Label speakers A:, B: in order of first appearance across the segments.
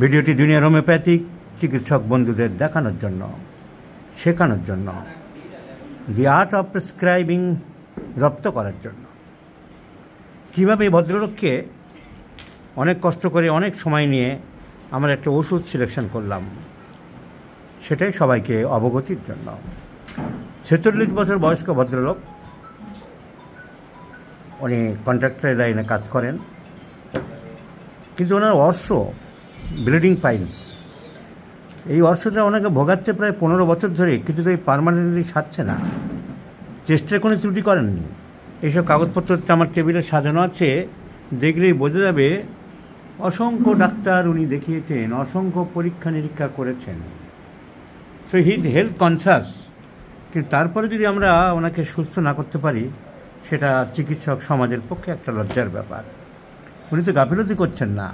A: ভিডিওটি দুনিয়ার হোমিওপ্যাথিক চিকিৎসক বন্ধুদের দেখানোর জন্য, শেখানোর জন্য, দি আর্ট অফ প্রেসক্রাইবিং রপ্ত করার জন্য। কীভাবে এই ভদ্রলোককে অনেক কষ্ট করে অনেক সময় নিয়ে আমরা একটা ওষুধ সিলেকশন করলাম, সেটাই সবাইকে অবগতির জন্য। 46 বছর বয়স্ক ভদ্রলোক, উনি কন্ট্রাক্টরের লাইনে কাজ করেন, কিন্তু ওনার অর্শ ব্লিডিং পাইলস, এই অর্শটা ওনাকে ভোগাচ্ছে প্রায় 15 বছর ধরে, কিছুতেই পার্মানেন্টলি সারছে না। চেষ্টার কোনো ত্রুটি করেননি। এইসব কাগজপত্রটা আমার টেবিলে সাজানো আছে, দেখলেই বোঝা যাবে অসংখ্য ডাক্তার উনি দেখিয়েছেন, অসংখ্য পরীক্ষা নিরীক্ষা করেছেন। So he is health conscious, কিন্তু তারপরে যদি আমরা ওনাকে সুস্থ না করতে পারি, সেটা চিকিৎসক সমাজের পক্ষে একটা লজ্জার ব্যাপার। উনি তো গাফিলতি করছেন না,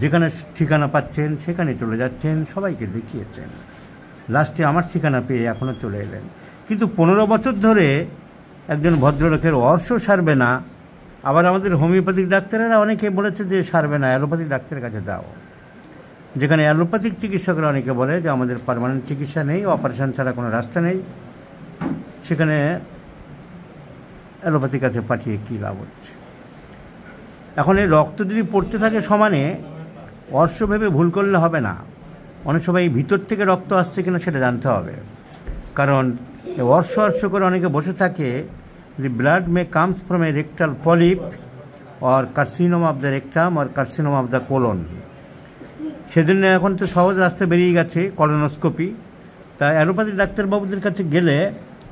A: যেখানে ঠিকানা পাচ্ছেন সেখানে চলে যাচ্ছেন, সবাইকে দেখিয়েছেন। লাস্টে আমার ঠিকানা পেয়ে এখনও চলে এলেন। কিন্তু 15 বছর ধরে একজন ভদ্রলোকের অর্শ সারবে না। আবার আমাদের হোমিওপ্যাথিক ডাক্তারেরা অনেকে বলেছে যে সারবে না, অ্যালোপ্যাথিক ডাক্তারের কাছে দাও। যেখানে অ্যালোপ্যাথিক চিকিৎসকরা অনেকে বলে যে আমাদের পার্মানেন্ট চিকিৎসা নেই, অপারেশন ছাড়া কোনো রাস্তা নেই, সেখানে অ্যালোপ্যাথির কাছে পাঠিয়ে কী লাভ হচ্ছে। এখন এই রক্ত যদি পড়তে থাকে সমানে, অর্শ ভেবে ভুল করলে হবে না। অনেক সময় এই ভিতর থেকে রক্ত আসছে কিনা সেটা জানতে হবে, কারণ অর্শ করে অনেকে বসে থাকে। The blood may comes from a rectal polyp or carcinoma of the rectum or carcinoma of the colon. সেজন্য এখন তো সহজ রাস্তা বেরিয়ে গেছে, কলোনোস্কোপি। তাই অ্যালোপ্যাথিক ডাক্তারবাবুদের কাছে গেলে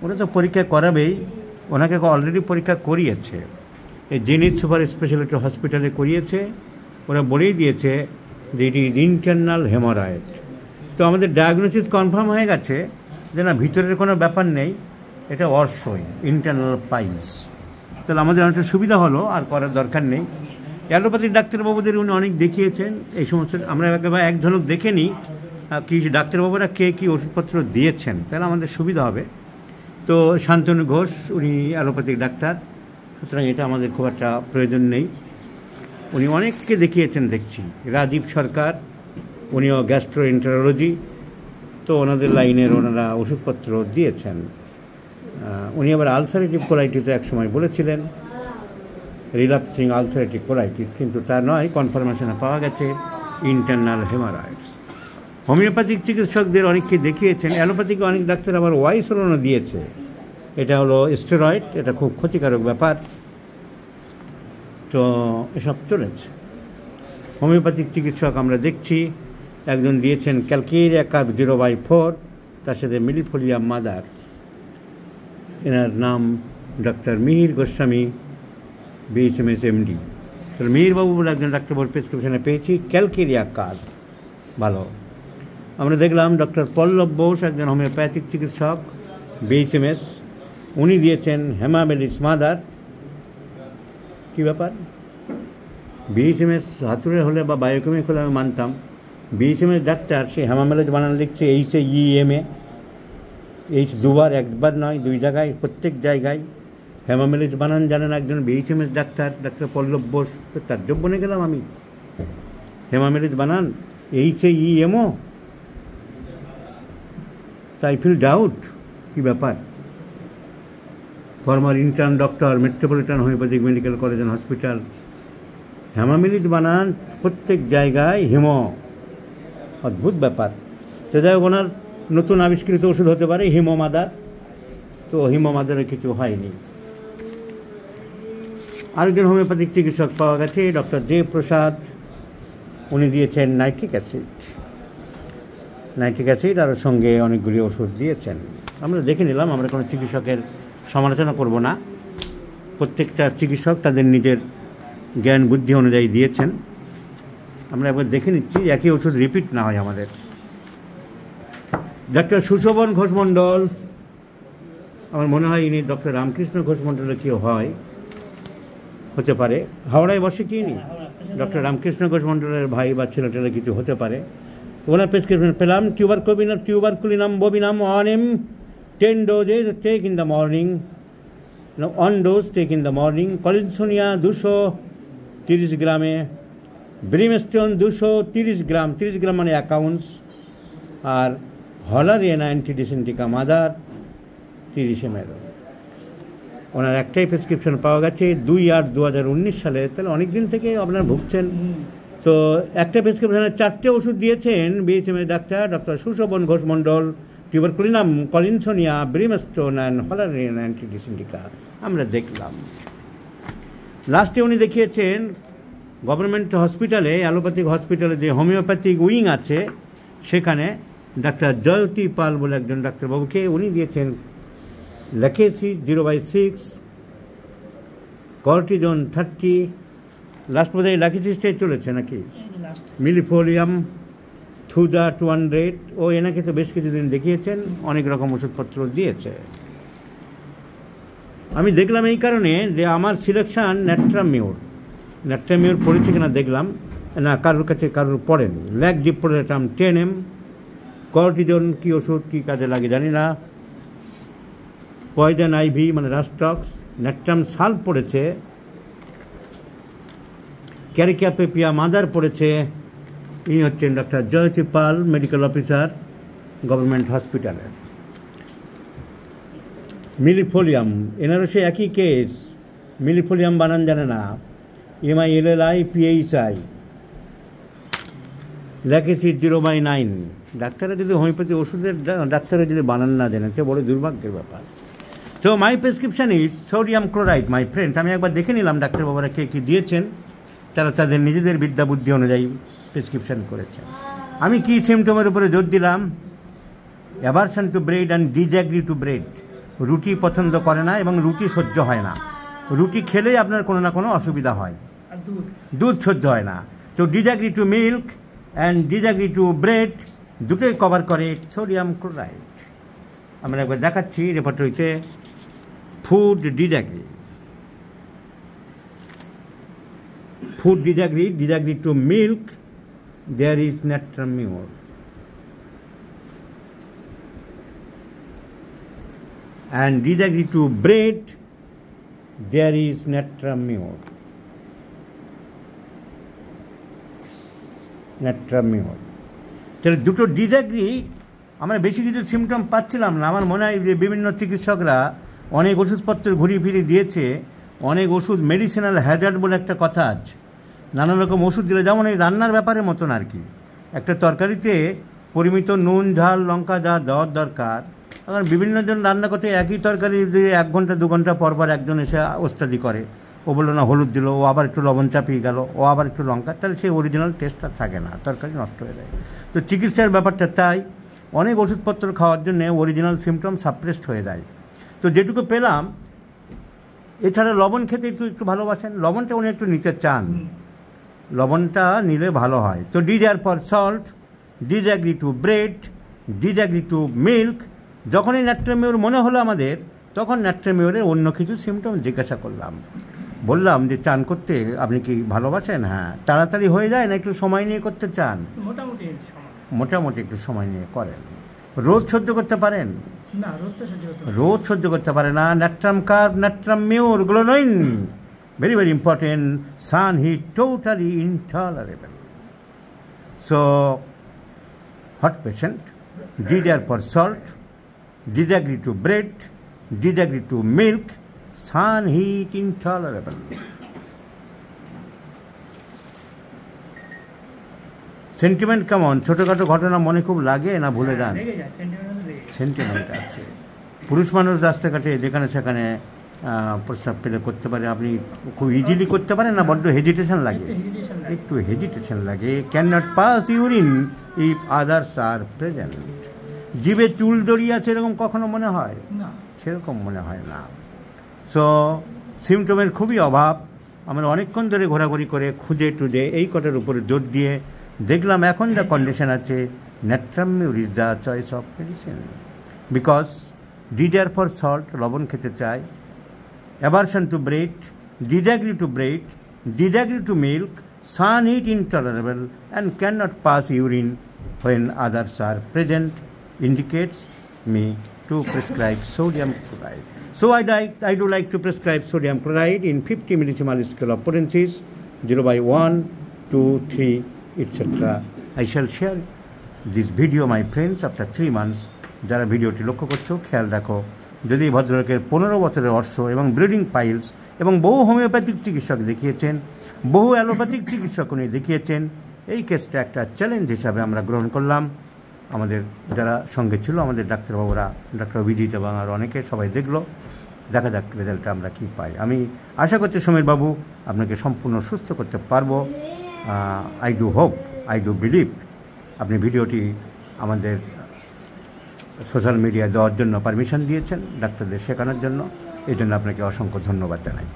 A: ওরা তো পরীক্ষা করাবেই, ওনাকে অলরেডি পরীক্ষা করিয়েছে, এই জেনিথ সুপার স্পেশালিটি হসপিটালে করিয়েছে। ওরা বলেই দিয়েছে যে এটি ইন্টারনাল হেমোরয়েড। তো আমাদের ডায়াগনোসিস কনফার্ম হয়ে গেছে যে না, ভিতরের কোনো ব্যাপার নেই, এটা অর্শই, ইন্টারনাল পাইলস। তাহলে আমাদের অনেকটা সুবিধা হলো, আর করার দরকার নেই। অ্যালোপ্যাথিক ডাক্তারবাবুদের উনি অনেক দেখিয়েছেন এই সমস্ত। আমরা একেবারে এক ঝলক দেখে নিই কি ডাক্তারবাবুরা কে কী ওষুধপত্র দিয়েছেন, তাহলে আমাদের সুবিধা হবে। তো শান্তনু ঘোষ উনি অ্যালোপ্যাথিক ডাক্তার, সুতরাং এটা আমাদের খুব একটা প্রয়োজন নেই। উনি অনেককে দেখিয়েছেন দেখছি। রাজীব সরকার, উনিও গ্যাস্ট্রোএন্টারোলজি, তো ওনাদের লাইনের ওনারা ওষুধপত্র দিয়েছেন। উনি আবার আলসারেটিভ কোলাইটিসে একসময় বলেছিলেন, রিল্যাপসিং আলসারেটিভ কোলাইটিস, কিন্তু তা নয়, কনফার্মেশনে পাওয়া গেছে ইন্টারনাল হেমারয়েডস। হোমিওপ্যাথিক চিকিৎসকদের অনেককে দেখিয়েছেন। অ্যালোপ্যাথিক অনেক ডাক্তার আবার ওয়াইসোলনও দিয়েছে। এটা হলো স্টেরয়েড, এটা খুব ক্ষতিকারক ব্যাপার। তো এসব চলেছে। হোমিওপ্যাথিক চিকিৎসক আমরা দেখছি, একজন দিয়েছেন ক্যালকেরিয়া কার্ব 0/4, তার সাথে মিলিফোলিয়াম মাদার। এনার নাম doctor Mihir Goswami, BHMS MD। তাহলে মিহিরবাবু বলে একজন ডাক্তারবাবুর প্রেসক্রিপশনে পেয়েছি ক্যালকেরিয়া কার্ব, ভালো। আমরা দেখলাম ডক্টর পল্লব বোস, একজন হোমিওপ্যাথিক চিকিৎসক, BHMS, উনি দিয়েছেন হেমামেলিস মাদার। কী ব্যাপার? BHMS হাতুড়ে হলে বা বায়োকেমিক হলে আমি মানতাম। BHMS ডাক্তার সে হেমামেলিস বানান লিখছে HAEMA, H দুবার, একবার নয়, 2 জায়গায়, প্রত্যেক জায়গায় হেমামেলিস বানান জানেন একজন BHMS ডাক্তার, ডক্টর পল্লব বোস। তো তাজ্জব বনে গেলাম আমি, হেমামেলিস বানান HAEMO। তাই ফিল ডাউট, কী ব্যাপার। Former intern doctor, metropolitan homeopathic medical college and hospital, হেমামেলিস বানান প্রত্যেক জায়গায় হিমো, অদ্ভুত ব্যাপার। তো যাই হোক, ওনার নতুন আবিষ্কৃত ওষুধ হতে পারে হিমো মাদার, তো হিমো মাদারে কিছু হয়নি। আরেকজন হোমিওপ্যাথিক চিকিৎসক পাওয়া গেছে, ডক্টর জে প্রসাদ, উনি দিয়েছেন নাইট্রিক অ্যাসিড আর সঙ্গে অনেকগুলি ওষুধ দিয়েছেন। আমরা দেখে নিলাম, আমরা কোনো চিকিৎসকের সমালোচনা করব না। প্রত্যেকটা চিকিৎসক তাদের নিজের জ্ঞান বুদ্ধি অনুযায়ী দিয়েছেন। আমরা একবার দেখে নিচ্ছি, একই ওষুধ রিপিট না হয় আমাদের। ডক্টর সুশোভন ঘোষ মণ্ডল, আমার মনে হয় ইনি ডক্টর রামকৃষ্ণ ঘোষ মণ্ডলের কেউ হতে পারে। হাওড়ায় বসে কি ইনি ডক্টর রামকৃষ্ণ ঘোষ মণ্ডলের ভাই বা ছেলেটেলে কিছু হতে পারে। ওনার প্রেসক্রিপশন পেলাম tuberculinum বোবিনাম 1 m, 10 doses, take in the morning, 1 dose take in the morning, কলিনসোনিয়া 230 গ্রামে, ব্রিমস্টোন 230 গ্রাম, 30 গ্রাম মানে অ্যাকাউন্টস, আর হলারিয়ানা অ্যান্টিডিসেন্টিকা মাদার 30 ml। ওনার একটাই প্রেসক্রিপশন পাওয়া গেছে 2/8/2019 সালে, তাহলে অনেক দিন থেকে আপনারা ভুগছেন। তো একটা প্রেসক্রিপশনে 4টে ওষুধ দিয়েছেন বিএইচএম এর doctor Sushovan Ghosh Mondal, tuberculinum, collinsonia, brimstone and holarrhena antidysenterica আমরা দেখলাম। লাস্টে উনি দেখিয়েছেন গভর্নমেন্ট হসপিটালে, অ্যালোপ্যাথিক হসপিটালে যে হোমিওপ্যাথিক উইং আছে সেখানে ডাক্তার জয়তী পাল বলে একজন ডাক্তারবাবুকে, উনি দিয়েছেন ল্যাকেসি 0/6, কর্টিজন 30, লাস্ট বোধহয় ল্যাকেসি স্টেজ চলেছে নাকি, মিলিফোলিয়াম থুজা 200, ও এনাকে তো বেশ কিছুদিন দেখিয়েছেন, অনেক রকম ওষুধপত্র দিয়েছে। আমি দেখলাম এই কারণে যে আমার সিলেকশান ন্যাট্রামিউর পড়েছে কিনা দেখলাম, না কারোর কাছে কারোর পড়েনি। ল্যাক ডিপ্রোলেটাম 10 ml, কর্টিজন কী ওষুধ কী কাজে লাগে জানি না, পয়জন আইভি মানে রাস্টক্স, ন্যাট্রাম সাল্প পড়েছে, ক্যারিক্যাপেপিয়া মাদার পড়েছে। ইনি হচ্ছেন ডক্টর জয়তী পাল, মেডিকেল অফিসার গভর্নমেন্ট হসপিটালের। মিলিফোলিয়াম, এনারও সে একই কেস, মিলিফোলিয়াম বানান জানে না, MILLIPHI, ল্যাকেসি 0/9। ডাক্তাররা যদি হোমিওপ্যাথি ওষুধের ডাক্তাররা যদি বানান না জানে, সে বড় দুর্ভাগ্যের ব্যাপার। তো my prescription is sodium chloride my friends. আমি একবার দেখে নিলাম ডাক্তারবাবুরা কে কী দিয়েছেন, তারা তাদের নিজেদের বিদ্যা বুদ্ধি অনুযায়ী প্রেসক্রিপশন করেছেন। আমি কি সিমটমের উপরে জোর দিলাম, aversion to bread and disagree to bread. রুটি পছন্দ করে না এবং রুটি সহ্য হয় না, রুটি খেলেই আপনার কোনো না কোনো অসুবিধা হয়, দুধ সহ্য হয় না। তো disagree to milk and disagree to bread দুটোই কভার করে সোডিয়াম ক্লোরাইড। আমরা একবার দেখাচ্ছি রেপার্টরিতে। Food disagree, disagree to milk there is natramure, and disagree to bread there is natramure. তাহলে দুটো ডিজাগ্রি, আমরা বেশি কিছু সিমটম পাচ্ছিলাম না। আমার মনে হয় যে বিভিন্ন চিকিৎসকরা অনেক ওষুধপত্র ঘুরিয়ে ফিরিয়ে দিয়েছে, অনেক ওষুধ মেডিসিনাল হ্যাজার্ড বলে একটা কথা আছে, নানান রকম ওষুধ দিলে, যেমন এই রান্নার ব্যাপারের মতন আর কি। একটা তরকারিতে পরিমিত নুন ঝাল লঙ্কা যা দেওয়ার দরকার, এখন বিভিন্ন জন রান্না করতে একই তরকারি দিয়ে 1 ঘন্টা 2 ঘন্টা পর পর একজন এসে ওস্তাদি করে, ও বললো না হলুদ দিল, ও আবার একটু লবণ চাপিয়ে গেল, ও আবার একটু লঙ্কা, তাহলে সেই অরিজিনাল টেস্টটা থাকে না, তরকারি নষ্ট হয়ে যায়। তো চিকিৎসার ব্যাপারটা তাই, অনেক ওষুধপত্র খাওয়ার জন্য অরিজিনাল সিমটম সাপ্রেসড হয়ে যায়। তো যেটুকু পেলাম, এছাড়া লবণ খেতে একটু ভালোবাসেন, লবণটা উনি একটু নিতে চান, লবণটা নিলে ভালো হয়। তো desire for salt, disagree to bread, disagree to milk. যখনই ন্যাট্রামিউর মনে হলো আমাদের, তখন ন্যাট্রামিউরের অন্য কিছু সিমটম জিজ্ঞাসা করলাম, বললাম যে চান করতে আপনি কি ভালোবাসেন? হ্যাঁ। তাড়াতাড়ি হয়ে যায় না একটু সময় নিয়ে করতে চান? মোটামুটি একটু সময় নিয়ে করেন। রোজ সহ্য করতে পারেন?
B: না,
A: রোজ সহ্য করতে পারে না। Natrum carb, ন্যাট্রামিউর, গ্লোনোইন, very very important, sun heat totally intolerable. So hot patient, desire for salt, disagree to bread, disagree to milk, sun heat intolerable. Sentiment কেমন? ছোটোখাটো ঘটনা মনে খুব লাগে না ভুলে যান? সেন্টিমেন্ট আছে। পুরুষ মানুষ রাস্তাঘাটে যেখানে সেখানে প্রস্তাব পেলে করতে পারে, আপনি খুব ইজিলি করতে পারেন না? বড্ড হেজিটেশন লাগে, একটু হেজিটেশন লাগে। Can not pass urine if others are present. জিভে চুল জড়িয়ে আছে এরকম কখনো মনে হয়? সেরকম মনে হয় না। সো সিমটমের খুবই অভাব। আমরা অনেকক্ষণ ধরে ঘোরাঘুরি করে খুঁজে টুজে এই কটার উপরে জোর দিয়ে দেখলাম এখন যা কন্ডিশন আছে, natrum mur is the choice of medicine. Because desire for salt, লবণ খেতে চায়, aversion to bread, disagree to bread, disagree to milk, sun heat intolerable, and cannot pass urine when others are present, indicates me to prescribe sodium chloride. So I do like to prescribe sodium chloride in 50 millisiemens scale of potencies, 0/1, 2, 3, etc. I shall share this video, my friends, after 3 months. যারা ভিডিওটি লক্ষ্য করছো খেয়াল রাখো, যদি ভদ্রলোকের 15 বছরের অর্শ এবং ব্লিডিং পাইলস এবং বহু হোমিওপ্যাথিক চিকিৎসক দেখিয়েছেন, বহু অ্যালোপ্যাথিক চিকিৎসক উনি দেখিয়েছেন, এই কেসটা একটা চ্যালেঞ্জ হিসাবে আমরা গ্রহণ করলাম। আমাদের যারা সঙ্গে ছিল, আমাদের ডাক্তারবাবুরা, ডাক্তার অভিজিৎ এবং আর অনেকে, সবাই দেখলো। দেখা যাক রেজাল্টটা আমরা কী পাই। আমি আশা করছি সমীরবাবু আপনাকে সম্পূর্ণ সুস্থ করতে পারবো। I do hope, I do believe. আপনি ভিডিওটি আমাদের সোশ্যাল মিডিয়ায় দেওয়ার জন্য পারমিশন দিয়েছেন, ডাক্তারদের শেখানোর জন্য। এই জন্য আপনাকে অসংখ্য ধন্যবাদ জানাই।